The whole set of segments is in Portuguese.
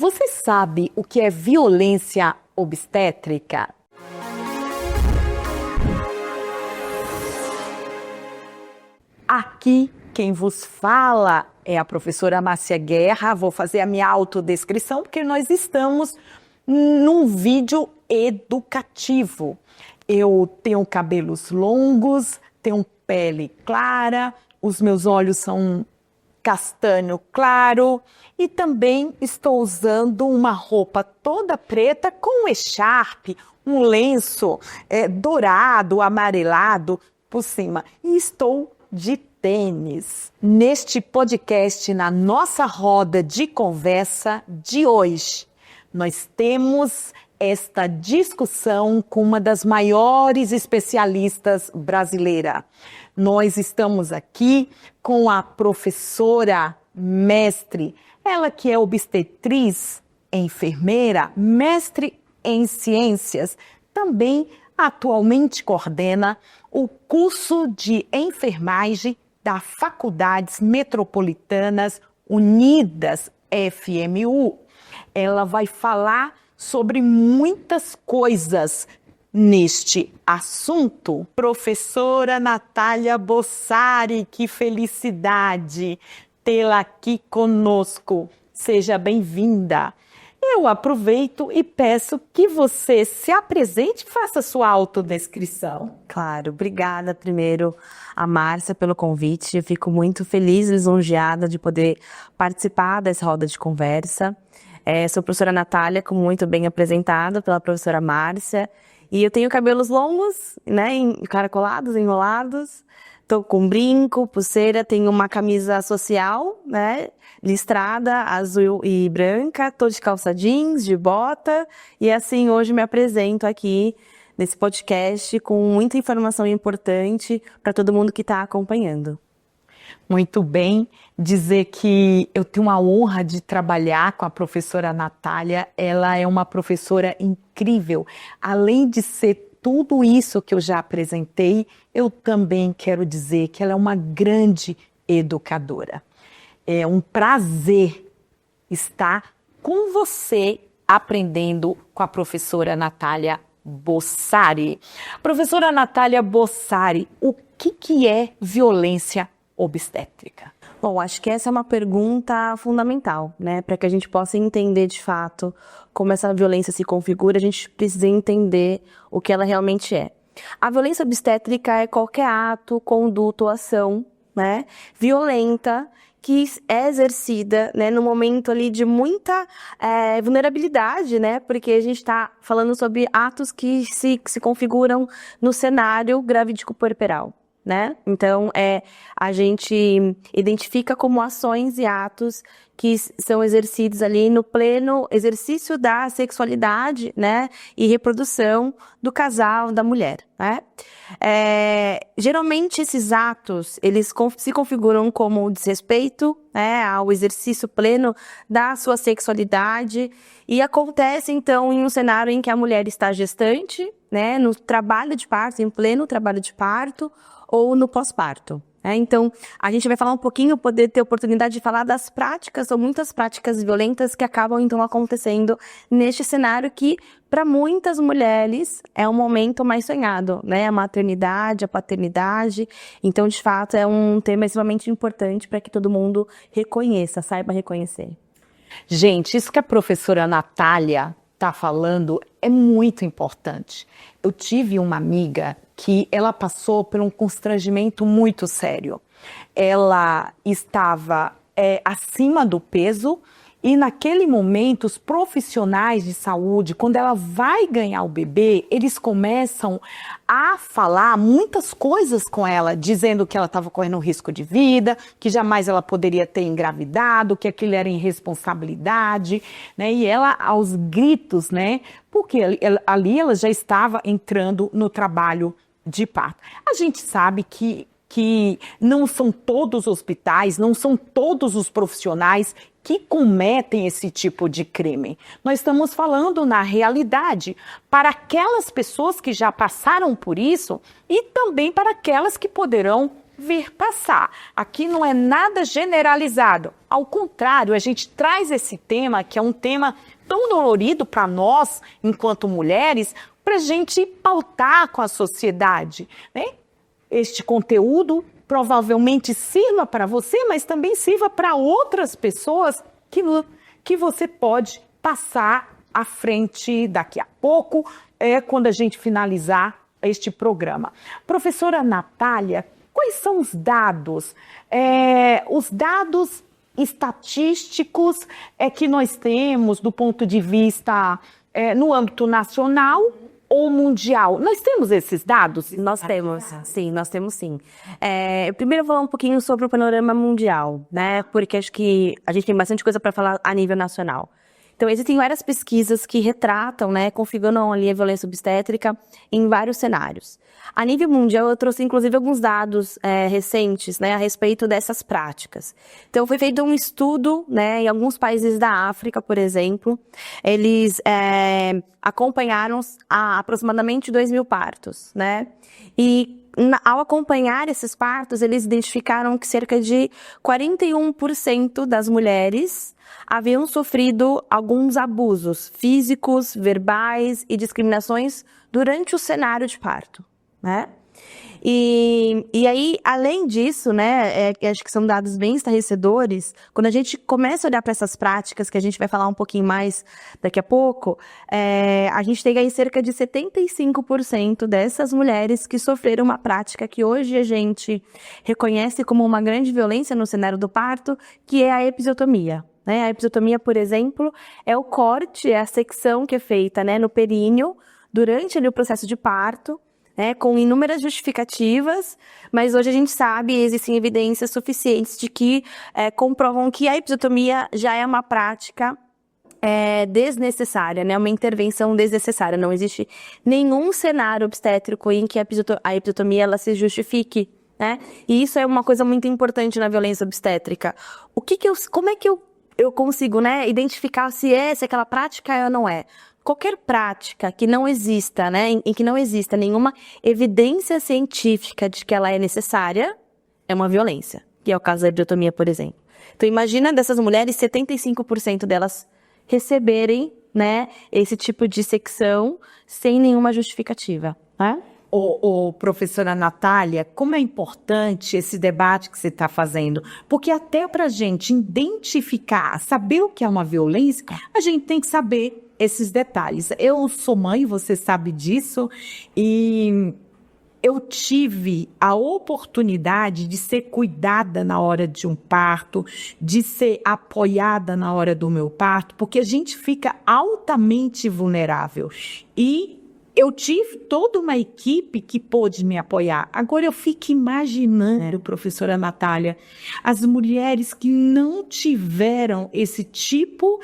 Você sabe o que é violência obstétrica? Aqui quem vos fala é a professora Márcia Guerra. Vou fazer a minha autodescrição porque nós estamos num vídeo educativo. Eu tenho cabelos longos, tenho pele clara, os meus olhos são castanho claro e também estou usando uma roupa toda preta com um echarpe, um lenço dourado, amarelado por cima. E estou de tênis. Neste podcast, na nossa roda de conversa de hoje, nós temos esta discussão com uma das maiores especialistas brasileiras. Nós estamos aqui com a professora mestre, ela que é obstetriz, enfermeira, mestre em ciências, também atualmente coordena o curso de enfermagem da Faculdades Metropolitanas Unidas, FMU. Ela vai falar sobre muitas coisas neste assunto. Professora Natália Bossari, que felicidade tê-la aqui conosco. Seja bem-vinda. Eu aproveito e peço que você se apresente e faça sua autodescrição. Claro, obrigada primeiro a Márcia pelo convite. Eu fico muito feliz e lisonjeada de poder participar dessa roda de conversa. Sou a professora Natália, como muito bem apresentada pela professora Márcia. E eu tenho cabelos longos, né, encaracolados, enrolados. Tô com brinco, pulseira, tenho uma camisa social, né, listrada, azul e branca. Tô de calça jeans, de bota. E assim, hoje me apresento aqui nesse podcast com muita informação importante para todo mundo que está acompanhando. Muito bem, dizer que eu tenho a honra de trabalhar com a professora Natália. Ela é uma professora incrível. Além de ser tudo isso que eu já apresentei, eu também quero dizer que ela é uma grande educadora. É um prazer estar com você aprendendo com a professora Natália Bossari. Professora Natália Bossari, o que é violência obstétrica? Bom, acho que essa é uma pergunta fundamental, né? Para que a gente possa entender de fato como essa violência se configura, a gente precisa entender o que ela realmente é. A violência obstétrica é qualquer ato, conduta ou ação, né, violenta que é exercida, né, no momento ali de muita vulnerabilidade, né, porque a gente está falando sobre atos que se configuram no cenário gravídico puerperal. Né? Então, a gente identifica como ações e atos que são exercidos ali no pleno exercício da sexualidade, né? E reprodução do casal, da mulher, né? Geralmente, esses atos, eles se configuram como desrespeito, né, ao exercício pleno da sua sexualidade e acontece, então, em um cenário em que a mulher está gestante, né? No trabalho de parto, em pleno trabalho de parto, ou no pós-parto. Então, a gente vai falar um pouquinho, poder ter oportunidade de falar das práticas, ou muitas práticas violentas que acabam, então, acontecendo neste cenário que, para muitas mulheres, é um momento mais sonhado, né? A maternidade, a paternidade. Então, de fato, é um tema extremamente importante para que todo mundo reconheça, saiba reconhecer. Gente, isso que a professora Natália está falando é muito importante. Eu tive uma amiga que ela passou por um constrangimento muito sério. Ela estava acima do peso e naquele momento os profissionais de saúde, quando ela vai ganhar o bebê, eles começam a falar muitas coisas com ela, dizendo que ela estava correndo um risco de vida, que jamais ela poderia ter engravidado, que aquilo era irresponsabilidade, né? E ela aos gritos, né? Porque ali ela já estava entrando no trabalho de parto. A gente sabe que não são todos os hospitais, não são todos os profissionais que cometem esse tipo de crime. Nós estamos falando na realidade para aquelas pessoas que já passaram por isso e também para aquelas que poderão vir passar. Aqui não é nada generalizado. Ao contrário, a gente traz esse tema, que é um tema tão dolorido para nós, enquanto mulheres, para a gente pautar com a sociedade, né? Este conteúdo provavelmente sirva para você, mas também sirva para outras pessoas que você pode passar à frente daqui a pouco, quando a gente finalizar este programa. Professora Natália, quais são os dados? Os dados estatísticos que nós temos do ponto de vista no âmbito nacional ou mundial? Nós temos esses dados? Nós temos, sim, nós temos sim. Primeiro eu vou falar um pouquinho sobre o panorama mundial, né? Porque acho que a gente tem bastante coisa para falar a nível nacional. Então, existem várias pesquisas que retratam, né, configuram ali a violência obstétrica em vários cenários. A nível mundial, eu trouxe, inclusive, alguns dados recentes, né, a respeito dessas práticas. Então, foi feito um estudo, né, em alguns países da África, por exemplo. Eles acompanharam aproximadamente 2.000 partos, né? E ao acompanhar esses partos, eles identificaram que cerca de 41% das mulheres haviam sofrido alguns abusos físicos, verbais e discriminações durante o cenário de parto, né? E aí, além disso, né, acho que são dados bem estarrecedores, quando a gente começa a olhar para essas práticas, que a gente vai falar um pouquinho mais daqui a pouco, a gente tem aí cerca de 75% dessas mulheres que sofreram uma prática que hoje a gente reconhece como uma grande violência no cenário do parto, que é a episiotomia. A episiotomia, por exemplo, é o corte, é a secção que é feita, né, no períneo durante ali, o processo de parto, com inúmeras justificativas, mas hoje a gente sabe, existem evidências suficientes de que comprovam que a episiotomia já é uma prática desnecessária, né, uma intervenção desnecessária. Não existe nenhum cenário obstétrico em que a episiotomia ela se justifique, né? E isso é uma coisa muito importante na violência obstétrica. Como é que eu consigo, né, identificar se aquela prática é ou não é? Qualquer prática que não exista, né, em que não exista nenhuma evidência científica de que ela é necessária, é uma violência, que é o caso da episiotomia, por exemplo. Então, imagina dessas mulheres, 75% delas receberem, né, esse tipo de secção sem nenhuma justificativa, né? Professora Natália, como é importante esse debate que você está fazendo, porque até para a gente identificar, saber o que é uma violência, a gente tem que saber esses detalhes. Eu sou mãe, você sabe disso, e eu tive a oportunidade de ser cuidada na hora de um parto, de ser apoiada na hora do meu parto, porque a gente fica altamente vulnerável. E eu tive toda uma equipe que pôde me apoiar. Agora eu fico imaginando, professora Natália, as mulheres que não tiveram esse tipo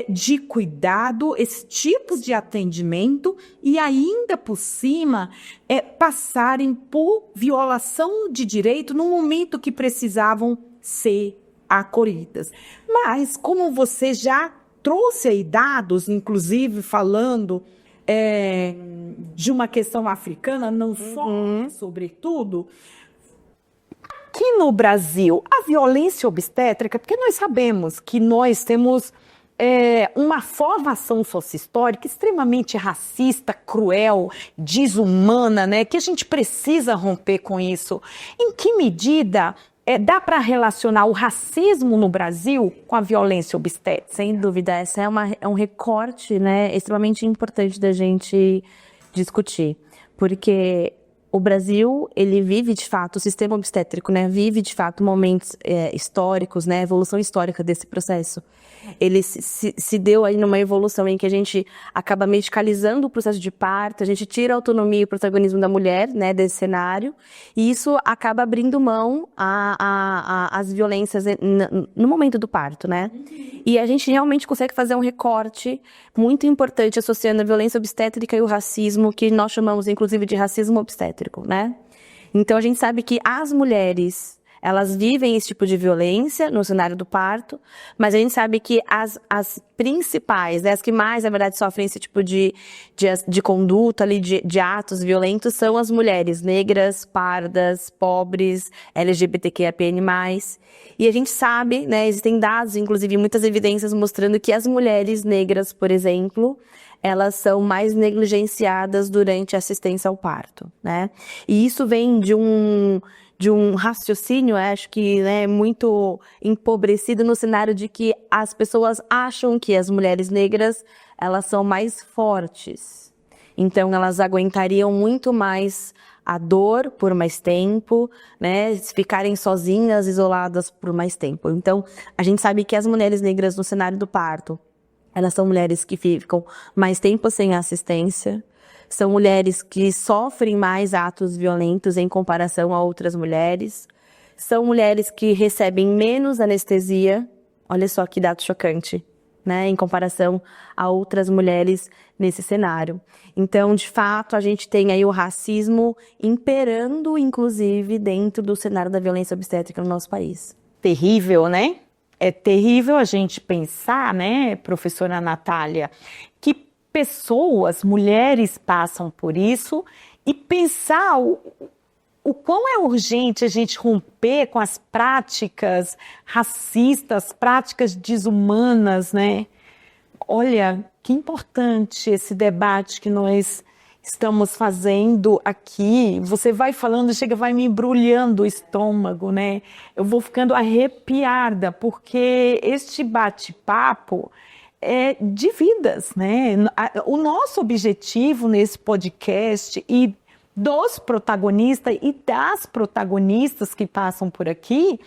de cuidado, esse tipo de atendimento e ainda por cima passarem por violação de direito no momento que precisavam ser acolhidas. Mas como você já trouxe aí dados, inclusive falando de uma questão africana, não só, sobretudo, aqui no Brasil, a violência obstétrica, porque nós sabemos que nós temos uma formação sociohistórica extremamente racista, cruel, desumana, né, que a gente precisa romper com isso. Em que medida dá para relacionar o racismo no Brasil com a violência obstétrica? Sem dúvida, essa é um recorte, né, extremamente importante da gente discutir, porque o Brasil, ele vive de fato, o sistema obstétrico, né, vive de fato momentos históricos, né, evolução histórica desse processo. Ele se deu aí numa evolução em que a gente acaba medicalizando o processo de parto, a gente tira a autonomia e o protagonismo da mulher, né, desse cenário, e isso acaba abrindo mão às violências no momento do parto, né? E a gente realmente consegue fazer um recorte muito importante associando a violência obstétrica e o racismo, que nós chamamos inclusive de racismo obstétrico, né? Então a gente sabe que as mulheres elas vivem esse tipo de violência no cenário do parto, mas a gente sabe que as principais, né, as que mais, na verdade, sofrem esse tipo de conduta ali, de atos violentos, são as mulheres negras, pardas, pobres, LGBTQIAPN+. E a gente sabe, né, existem dados, inclusive muitas evidências mostrando que as mulheres negras, por exemplo, elas são mais negligenciadas durante a assistência ao parto, né? E isso vem de um raciocínio, acho que, né, muito empobrecido no cenário de que as pessoas acham que as mulheres negras, elas são mais fortes. Então, elas aguentariam muito mais a dor por mais tempo, né, ficarem sozinhas, isoladas por mais tempo. Então, a gente sabe que as mulheres negras no cenário do parto, elas são mulheres que ficam mais tempo sem assistência, são mulheres que sofrem mais atos violentos em comparação a outras mulheres, são mulheres que recebem menos anestesia, olha só que dado chocante, né, em comparação a outras mulheres nesse cenário. Então, de fato, a gente tem aí o racismo imperando, inclusive, dentro do cenário da violência obstétrica no nosso país. Terrível, né? É terrível a gente pensar, né, professora Natália, que pessoas, mulheres passam por isso e pensar o quão é urgente a gente romper com as práticas racistas, práticas desumanas, né? Olha, que importante esse debate que nós estamos fazendo aqui. Você vai falando, chega, vai me embrulhando o estômago, né? Eu vou ficando arrepiada, porque este bate-papo é de vidas, né? O nosso objetivo nesse podcast e dos protagonistas e das protagonistas que passam por aqui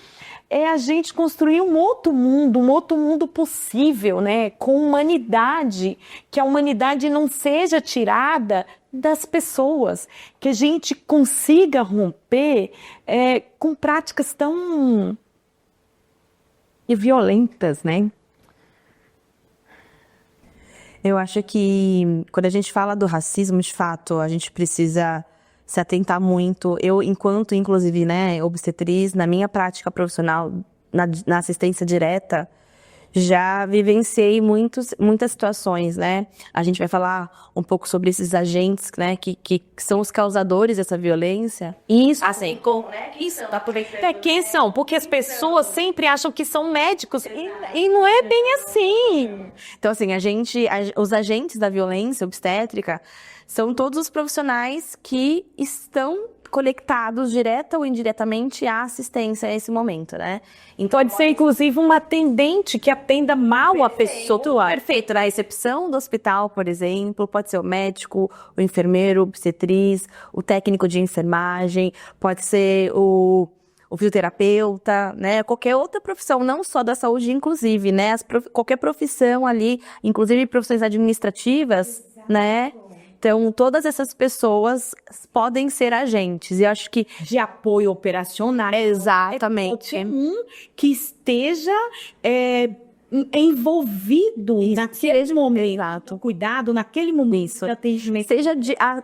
é a gente construir um outro mundo possível, né? Com humanidade, que a humanidade não seja tirada das pessoas, que a gente consiga romper com práticas tão violentas, né? Eu acho que quando a gente fala do racismo, de fato, a gente precisa se atentar muito. Eu, enquanto, inclusive, né, obstetriz, na minha prática profissional, na assistência direta, já vivenciei muitas situações, né? A gente vai falar um pouco sobre esses agentes, né, que são os causadores dessa violência. Isso. Assim, né? Quem são? Quem são? Porque as pessoas sempre acham que são médicos e não é bem assim. Então, assim, os agentes da violência obstétrica são todos os profissionais que estão conectados direta ou indiretamente à assistência nesse momento, né? Então, pode ser, inclusive, uma atendente que atenda mal a pessoa. Perfeito. Na recepção do hospital, por exemplo, pode ser o médico, o enfermeiro, o obstetriz, o técnico de enfermagem, pode ser o fisioterapeuta, né? Qualquer outra profissão, não só da saúde, inclusive, né? Qualquer profissão ali, inclusive profissões administrativas, né? Então, todas essas pessoas podem ser agentes. E acho que de apoio operacional. Exatamente. Que esteja envolvido naquele momento. Cuidado naquele momento. Seja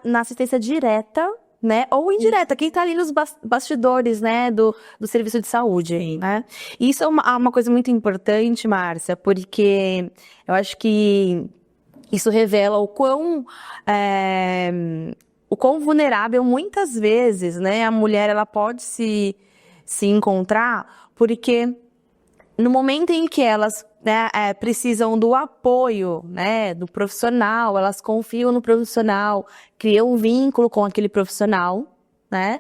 na assistência direta, né, ou indireta, quem está ali nos bastidores, né, do serviço de saúde. Sim. Né? E isso é uma coisa muito importante, Márcia, porque eu acho que isso revela o quão vulnerável muitas vezes, né, a mulher ela pode se encontrar, porque no momento em que elas, né, precisam do apoio, né, do profissional, elas confiam no profissional, criam um vínculo com aquele profissional, né?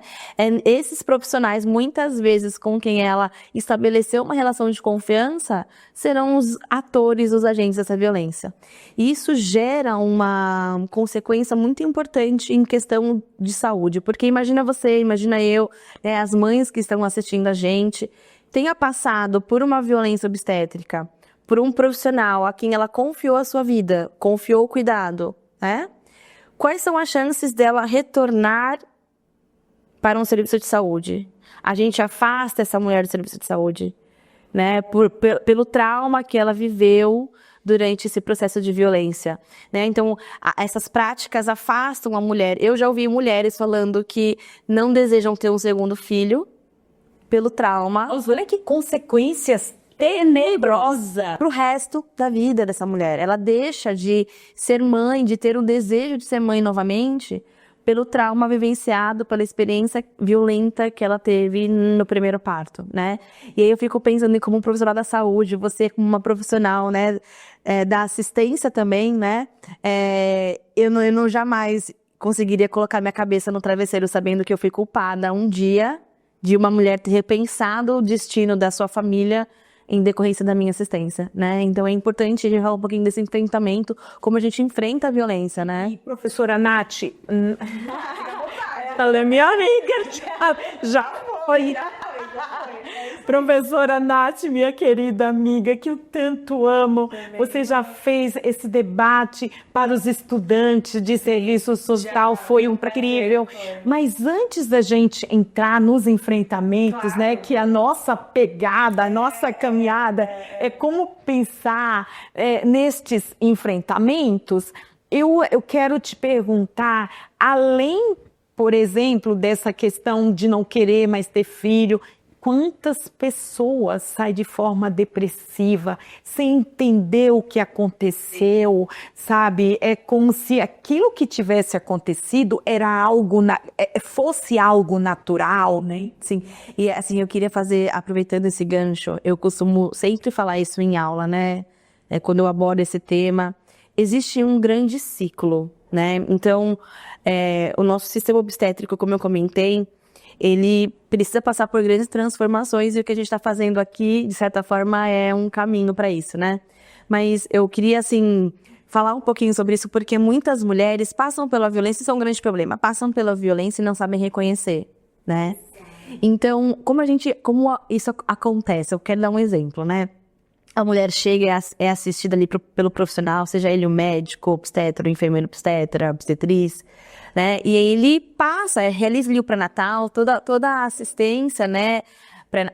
Esses profissionais, muitas vezes, com quem ela estabeleceu uma relação de confiança, serão os atores, os agentes dessa violência. E isso gera uma consequência muito importante em questão de saúde, porque imagina eu, né, as mães que estão assistindo a gente, tenha passado por uma violência obstétrica, por um profissional a quem ela confiou a sua vida, confiou o cuidado, né? Quais são as chances dela retornar para um serviço de saúde? A gente afasta essa mulher do serviço de saúde, né? Pelo trauma que ela viveu durante esse processo de violência, né? Então, essas práticas afastam a mulher. Eu já ouvi mulheres falando que não desejam ter um segundo filho, pelo trauma. Olha que consequências tenebrosas Pro resto da vida dessa mulher. Ela deixa de ser mãe, de ter o desejo de ser mãe novamente, pelo trauma vivenciado, pela experiência violenta que ela teve no primeiro parto, né? E aí eu fico pensando em como profissional da saúde, você como uma profissional, né, da assistência também, né? Eu não jamais conseguiria colocar minha cabeça no travesseiro sabendo que eu fui culpada um dia de uma mulher ter repensado o destino da sua família em decorrência da minha assistência, né? Então é importante a gente falar um pouquinho desse enfrentamento, como a gente enfrenta a violência, né? E professora Nath, ela é minha amiga, já foi. Professora Nath, minha querida amiga, que eu tanto amo, você já fez esse debate para os estudantes de serviço social, foi incrível. Mas antes da gente entrar nos enfrentamentos, né, que a nossa pegada, a nossa caminhada é como pensar nestes enfrentamentos, eu quero te perguntar, além, por exemplo, dessa questão de não querer mais ter filho, quantas pessoas saem de forma depressiva, sem entender o que aconteceu, sabe? É como se aquilo que tivesse acontecido era algo, fosse algo natural, né? Sim, e assim, eu queria fazer, aproveitando esse gancho, eu costumo sempre falar isso em aula, né? Quando eu abordo esse tema, existe um grande ciclo, né? Então, o nosso sistema obstétrico, como eu comentei, ele precisa passar por grandes transformações e o que a gente está fazendo aqui, de certa forma, é um caminho para isso, né? Mas eu queria, assim, falar um pouquinho sobre isso, porque muitas mulheres passam pela violência, isso é um grande problema, passam pela violência e não sabem reconhecer, né? Então, como isso acontece? Eu quero dar um exemplo, né? A mulher chega e é assistida ali pelo profissional, seja ele o médico, obstetra, o enfermeiro obstetra, obstetriz, né? E aí ele passa, realiza ali o pré-natal, toda a assistência, né,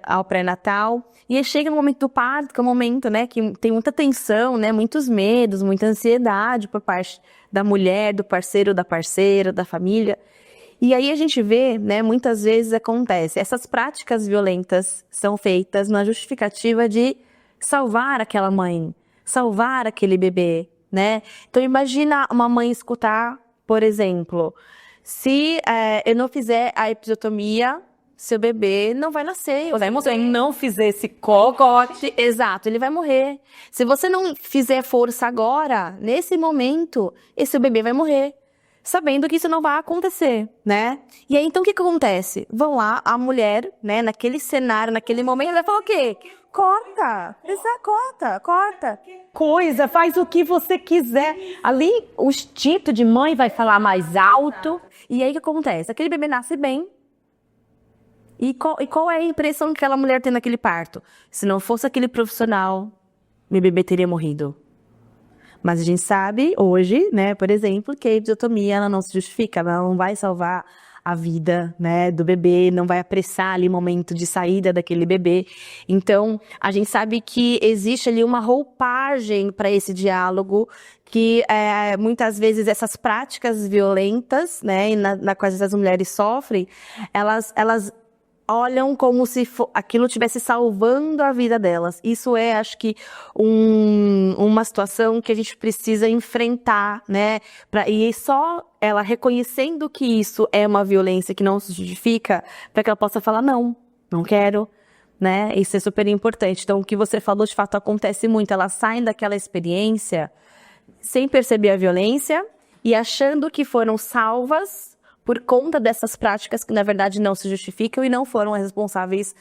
ao pré-natal. E aí chega no momento do parto, que é um momento, né, que tem muita tensão, né, muitos medos, muita ansiedade por parte da mulher, do parceiro, da parceira, da família. E aí a gente vê, né, muitas vezes acontece, essas práticas violentas são feitas na justificativa de salvar aquela mãe, salvar aquele bebê, né? Então imagina uma mãe escutar, por exemplo, se eu não fizer a episiotomia, seu bebê não vai nascer. Se eu não fizer esse cogote, exato, ele vai morrer. Se você não fizer força agora, nesse momento, esse bebê vai morrer. Sabendo que isso não vai acontecer, né? E aí, então, o que acontece? Vão lá, a mulher, né, naquele cenário, naquele momento, ela vai falar o quê? Corta, corta. Coisa, faz o que você quiser. Ali, o instinto de mãe vai falar mais alto. E aí, o que acontece? Aquele bebê nasce bem. E qual é a impressão que aquela mulher tem naquele parto? Se não fosse aquele profissional, meu bebê teria morrido. Mas a gente sabe hoje, né, por exemplo, que a episiotomia ela não se justifica, ela não vai salvar a vida, né, do bebê, não vai apressar ali o momento de saída daquele bebê. Então, a gente sabe que existe ali uma roupagem para esse diálogo que muitas vezes essas práticas violentas, né, na quais essas mulheres sofrem, elas olham como se aquilo estivesse salvando a vida delas. Isso é, acho que, uma situação que a gente precisa enfrentar, né? E só ela reconhecendo que isso é uma violência que não se justifica, para que ela possa falar, não quero, né? Isso é super importante. Então, o que você falou, de fato, acontece muito. Elas saem daquela experiência sem perceber a violência e achando que foram salvas por conta dessas práticas que, na verdade, não se justificam e não foram responsáveis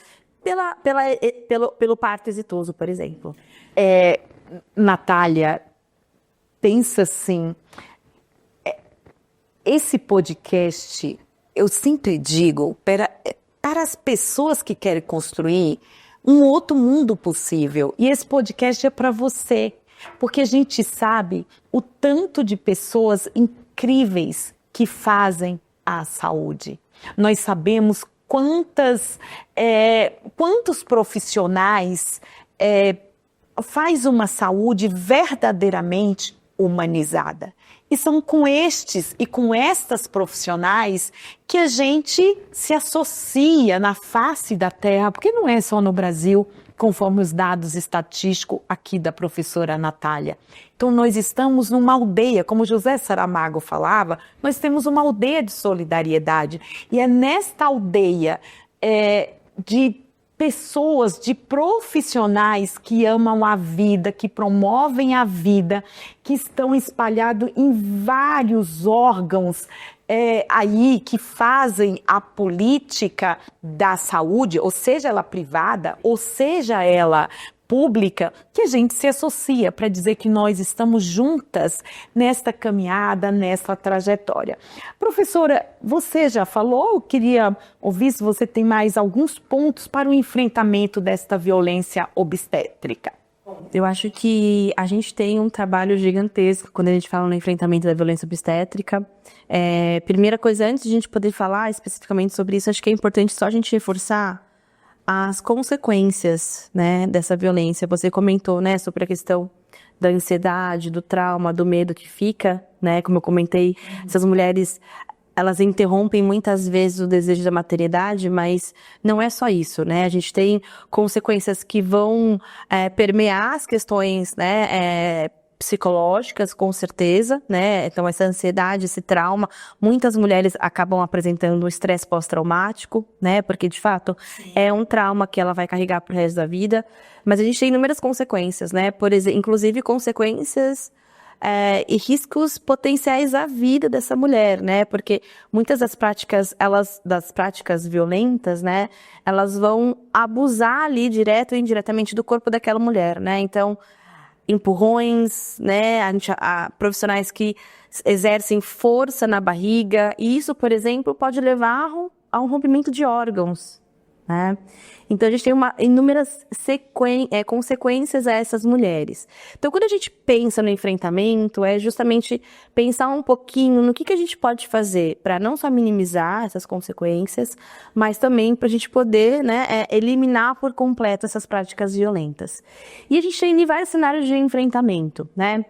pelo parto exitoso, por exemplo. Natália, pensa assim, esse podcast, eu sempre digo, para as pessoas que querem construir um outro mundo possível, e esse podcast é para você, porque a gente sabe o tanto de pessoas incríveis que fazem a saúde. Nós sabemos quantos profissionais faz uma saúde verdadeiramente humanizada. E são com estes e com estas profissionais que a gente se associa na face da Terra, porque não é só no Brasil, conforme os dados estatísticos aqui da professora Natália. Então, nós estamos numa aldeia, como José Saramago falava, nós temos uma aldeia de solidariedade. E é nesta aldeia de pessoas, de profissionais que amam a vida, que promovem a vida, que estão espalhados em vários órgãos aí que fazem a política da saúde, ou seja ela privada, ou seja ela pública, que a gente se associa para dizer que nós estamos juntas nesta caminhada, nessa trajetória. Professora, você já falou, eu queria ouvir se você tem mais alguns pontos para o enfrentamento desta violência obstétrica. Eu acho que a gente tem um trabalho gigantesco quando a gente fala no enfrentamento da violência obstétrica. Primeira coisa, antes de a gente poder falar especificamente sobre isso, acho que é importante só a gente reforçar as consequências, né, dessa violência. Você comentou, né, sobre a questão da ansiedade, do trauma, do medo que fica, né, como eu comentei, essas mulheres, elas interrompem muitas vezes o desejo da maternidade, mas não é só isso, né, a gente tem consequências que vão permear as questões, né, psicológicas, com certeza, né? Então, essa ansiedade, esse trauma, muitas mulheres acabam apresentando um estresse pós-traumático, né? Porque, de fato, é um trauma que ela vai carregar pro resto da vida. Mas a gente tem inúmeras consequências, né? Por exemplo, inclusive consequências e riscos potenciais à vida dessa mulher, né? Porque muitas das práticas, das práticas violentas, né? Elas vão abusar ali, direto ou indiretamente, do corpo daquela mulher, né? Então, empurrões, né, profissionais que exercem força na barriga, e isso, por exemplo, pode levar a um rompimento de órgãos, né? Então, a gente tem inúmeras consequências a essas mulheres. Então, quando a gente pensa no enfrentamento, é justamente pensar um pouquinho no que a gente pode fazer para não só minimizar essas consequências, mas também para a gente poder, né, eliminar por completo essas práticas violentas. E a gente tem vários cenários de enfrentamento, né?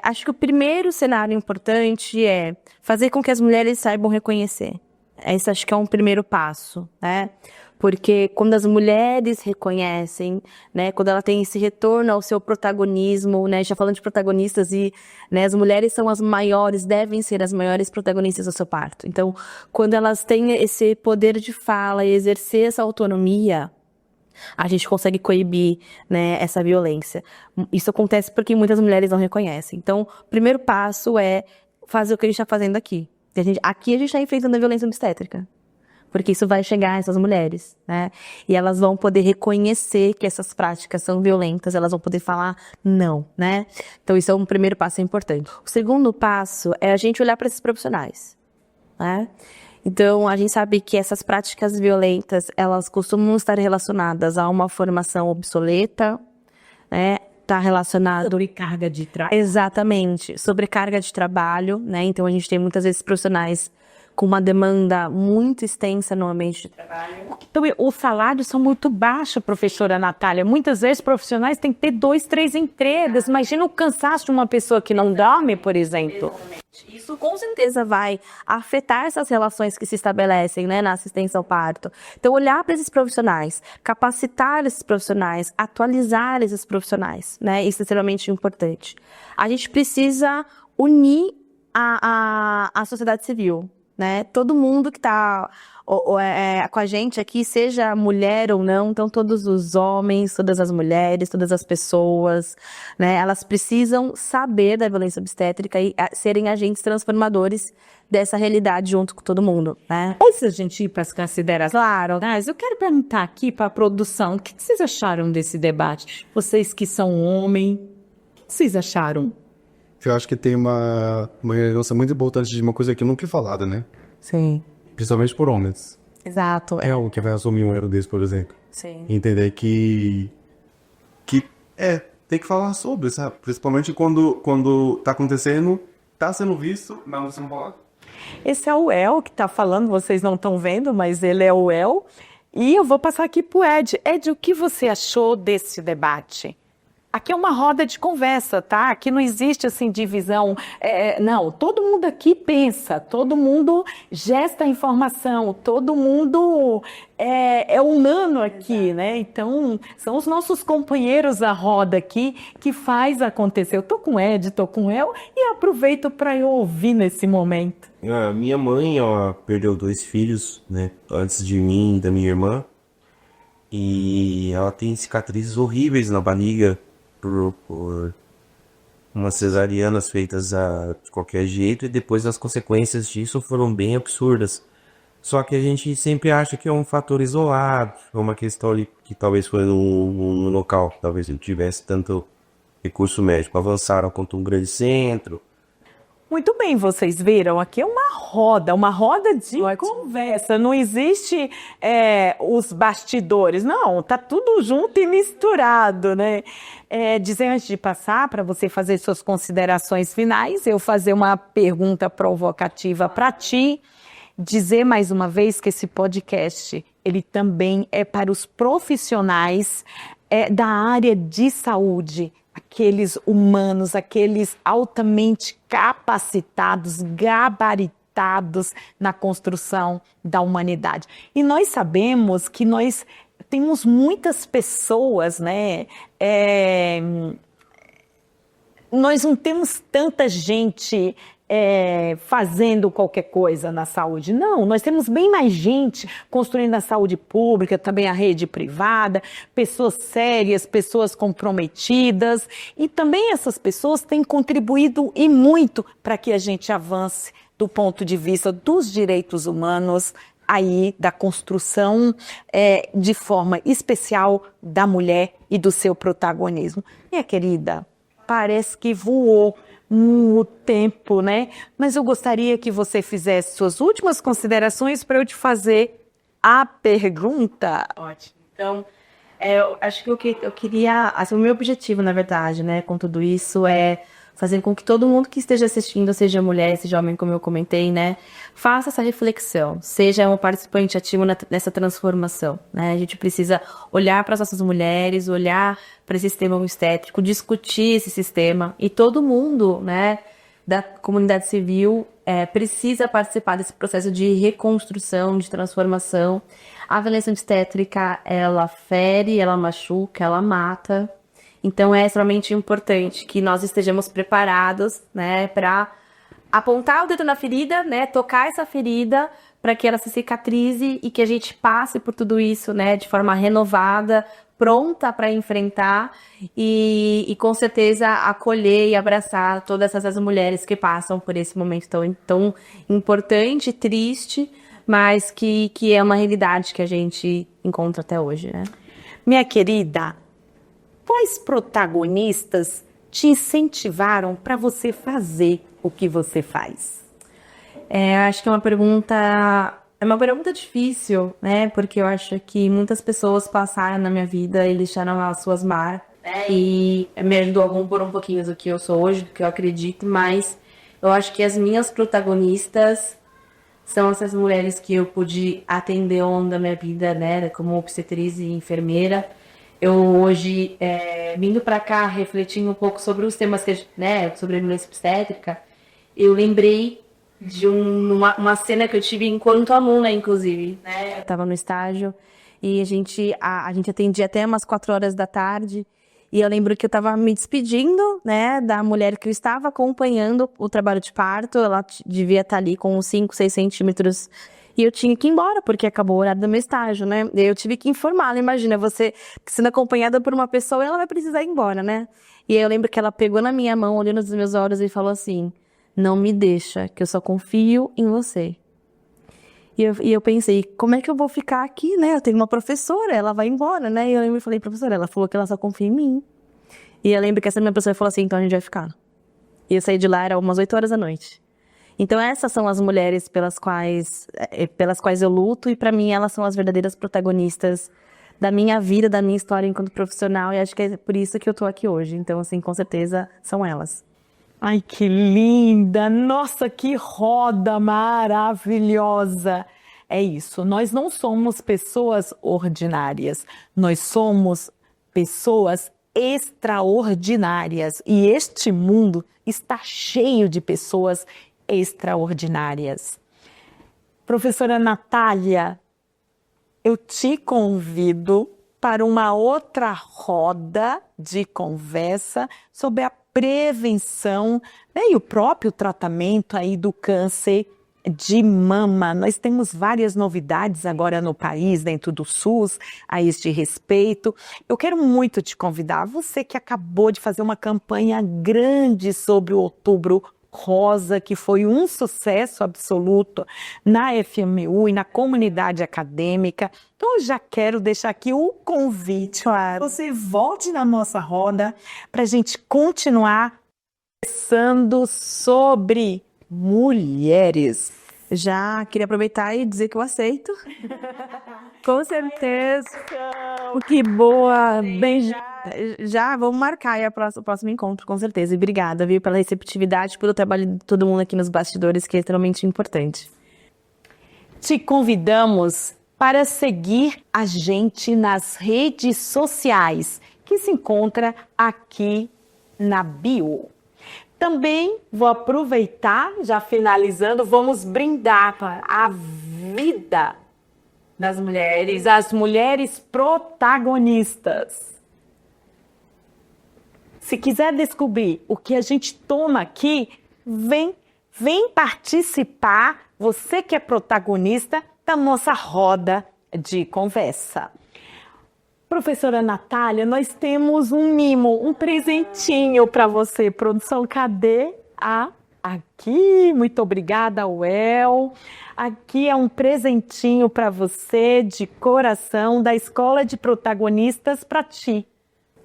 Acho que o primeiro cenário importante é fazer com que as mulheres saibam reconhecer. Esse acho que é um primeiro passo, né? Porque quando as mulheres reconhecem, né, quando ela tem esse retorno ao seu protagonismo, né, já falando de protagonistas, e, né, as mulheres são as maiores, devem ser as maiores protagonistas do seu parto. Então, quando elas têm esse poder de fala e exercer essa autonomia, a gente consegue coibir, né, essa violência. Isso acontece porque muitas mulheres não reconhecem. Então, o primeiro passo é fazer o que a gente está fazendo aqui. Aqui a gente está enfrentando a violência obstétrica, porque isso vai chegar a essas mulheres, né? E elas vão poder reconhecer que essas práticas são violentas, elas vão poder falar não, né? Então, isso é um primeiro passo importante. O segundo passo é a gente olhar para esses profissionais, né? Então, a gente sabe que essas práticas violentas, elas costumam estar relacionadas a uma formação obsoleta, né? Está relacionado... Sobrecarga de trabalho. Exatamente, sobrecarga de trabalho, né? Então, a gente tem muitas vezes profissionais com uma demanda muito extensa no ambiente de trabalho. Então, os salários são muito baixos, professora Natália. Muitas vezes profissionais têm que ter 2, 3 empregos. Imagina o cansaço de uma pessoa que não dorme, por exemplo. Exatamente. Isso com certeza vai afetar essas relações que se estabelecem, né, na assistência ao parto. Então, olhar para esses profissionais, capacitar esses profissionais, atualizar esses profissionais, né? Isso é extremamente importante. A gente precisa unir a sociedade civil, né? Todo mundo que está com a gente aqui, seja mulher ou não, então todos os homens, todas as mulheres, todas as pessoas, né? Elas precisam saber da violência obstétrica e serem agentes transformadores dessa realidade junto com todo mundo, né? Antes da gente ir para as considerações, claro, mas eu quero perguntar aqui para a produção, o que vocês acharam desse debate? Vocês que são homem, o que vocês acharam? Eu acho que tem uma relevância muito importante de uma coisa que nunca é falada, né? Sim. Principalmente por homens. Exato. É algo que vai assumir um erro desse, por exemplo. Sim. E entender que tem que falar sobre, sabe? Principalmente quando tá acontecendo, tá sendo visto, mas você não fala. Esse é o El que está falando, vocês não estão vendo, mas ele é o El. E eu vou passar aqui para o Ed. Ed, o que você achou desse debate? Aqui é uma roda de conversa, tá? Aqui não existe, assim, divisão. Não, todo mundo aqui pensa, todo mundo gesta informação, todo mundo é humano aqui, né? Então, são os nossos companheiros da roda aqui que faz acontecer. Eu tô com o Ed, tô com o El e aproveito para eu ouvir nesse momento. A minha mãe, ela perdeu 2 filhos, né? Antes de mim e da minha irmã. E ela tem cicatrizes horríveis na barriga por umas cesarianas feitas de qualquer jeito. E depois as consequências disso foram bem absurdas. Só que a gente sempre acha que é um fator isolado. É uma questão ali que talvez foi no local. Talvez não tivesse tanto recurso médico. Avançaram contra um grande centro. Muito bem, vocês viram, aqui é uma roda de conversa, não existe os bastidores, não, tá tudo junto e misturado, né? Dizer antes de passar, para você fazer suas considerações finais, eu fazer uma pergunta provocativa para ti, dizer mais uma vez que esse podcast, ele também é para os profissionais da área de saúde, aqueles humanos, aqueles altamente capacitados, gabaritados na construção da humanidade. E nós sabemos que nós temos muitas pessoas, né? Nós não temos tanta gente fazendo qualquer coisa na saúde. Não, nós temos bem mais gente construindo a saúde pública, também a rede privada, pessoas sérias, pessoas comprometidas, e também essas pessoas têm contribuído e muito para que a gente avance do ponto de vista dos direitos humanos, aí da construção de forma especial da mulher e do seu protagonismo. Minha querida, parece que voou o tempo, né? Mas eu gostaria que você fizesse suas últimas considerações para eu te fazer a pergunta. Ótimo. Então, eu acho que eu queria, assim, o meu objetivo, na verdade, né, com tudo isso é fazer com que todo mundo que esteja assistindo, seja mulher, seja homem, como eu comentei, né, faça essa reflexão, seja um participante ativo nessa transformação, né? A gente precisa olhar para as nossas mulheres, olhar para esse sistema obstétrico, discutir esse sistema, e todo mundo, né, da comunidade civil precisa participar desse processo de reconstrução, de transformação. A violência obstétrica, ela fere, ela machuca, ela mata. Então é extremamente importante que nós estejamos preparados, né, para apontar o dedo na ferida, né, tocar essa ferida para que ela se cicatrize e que a gente passe por tudo isso, né, de forma renovada, pronta para enfrentar e com certeza acolher e abraçar todas essas mulheres que passam por esse momento tão importante, triste, mas que é uma realidade que a gente encontra até hoje, né? Minha querida, quais protagonistas te incentivaram para você fazer o que você faz? Eu acho que é uma pergunta difícil, né? Porque eu acho que muitas pessoas passaram na minha vida e deixaram as suas marcas, né? E me ajudou por um pouquinho do que eu sou hoje, do que eu acredito, mas eu acho que as minhas protagonistas são essas mulheres que eu pude atender ao longo da minha vida, né? Como obstetriz e enfermeira. Eu hoje, vindo para cá, refletindo um pouco sobre os temas, né, sobre a violência obstétrica, eu lembrei de uma cena que eu tive enquanto aluna, inclusive, né? Eu estava no estágio e a gente atendia até umas 4 horas da tarde. E eu lembro que eu estava me despedindo, né, da mulher que eu estava acompanhando o trabalho de parto. Ela devia estar ali com uns 5, 6 centímetros. E eu tinha que ir embora, porque acabou o horário do meu estágio, né? E eu tive que informá-la. Imagina, você sendo acompanhada por uma pessoa, ela vai precisar ir embora, né? E aí eu lembro que ela pegou na minha mão, olhando nos meus olhos e falou assim: não me deixa, que eu só confio em você. E eu pensei, como é que eu vou ficar aqui, né? Eu tenho uma professora, ela vai embora, né? E eu lembro e falei, professora, ela falou que ela só confia em mim. E eu lembro que essa minha professora falou assim, então a gente vai ficar. E eu saí de lá, era umas 8 horas da noite. Então essas são as mulheres pelas quais eu luto, e para mim elas são as verdadeiras protagonistas da minha vida, da minha história enquanto profissional, e acho que é por isso que eu tô aqui hoje. Então, assim, com certeza são elas. Ai, que linda! Nossa, que roda maravilhosa! É isso, nós não somos pessoas ordinárias, nós somos pessoas extraordinárias. E este mundo está cheio de pessoas extraordinárias. Professora Natália, eu te convido para uma outra roda de conversa sobre a prevenção, né, e o próprio tratamento aí do câncer de mama. Nós temos várias novidades agora no país, dentro do SUS, a este respeito. Eu quero muito te convidar, você que acabou de fazer uma campanha grande sobre o Outubro Rosa, que foi um sucesso absoluto na FMU e na comunidade acadêmica. Então, eu já quero deixar aqui o convite. Claro. Você volte na nossa roda para a gente continuar conversando sobre mulheres. Já queria aproveitar e dizer que eu aceito. Com certeza. Que boa. Bem, já vamos marcar aí o próximo encontro, com certeza. E obrigada, viu, pela receptividade, pelo trabalho de todo mundo aqui nos bastidores, que é extremamente importante. Te convidamos para seguir a gente nas redes sociais, que se encontra aqui na bio. Também vou aproveitar, já finalizando, vamos brindar para a vida das mulheres, as mulheres protagonistas. Se quiser descobrir o que a gente toma aqui, vem participar, você que é protagonista da nossa roda de conversa. Professora Natália, nós temos um mimo, um presentinho para você. Produção, cadê? Aqui, muito obrigada, Well. Aqui é um presentinho para você, de coração, da Escola de Protagonistas para ti.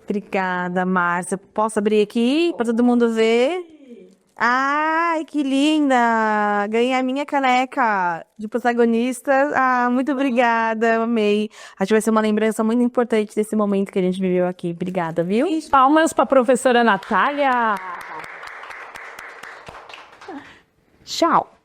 Obrigada, Márcia. Posso abrir aqui para todo mundo ver? Ai, que linda! Ganhei a minha caneca de protagonista. Muito obrigada, amei. Acho que vai ser uma lembrança muito importante desse momento que a gente viveu aqui. Obrigada, viu? Palmas para a professora Natália. Tchau.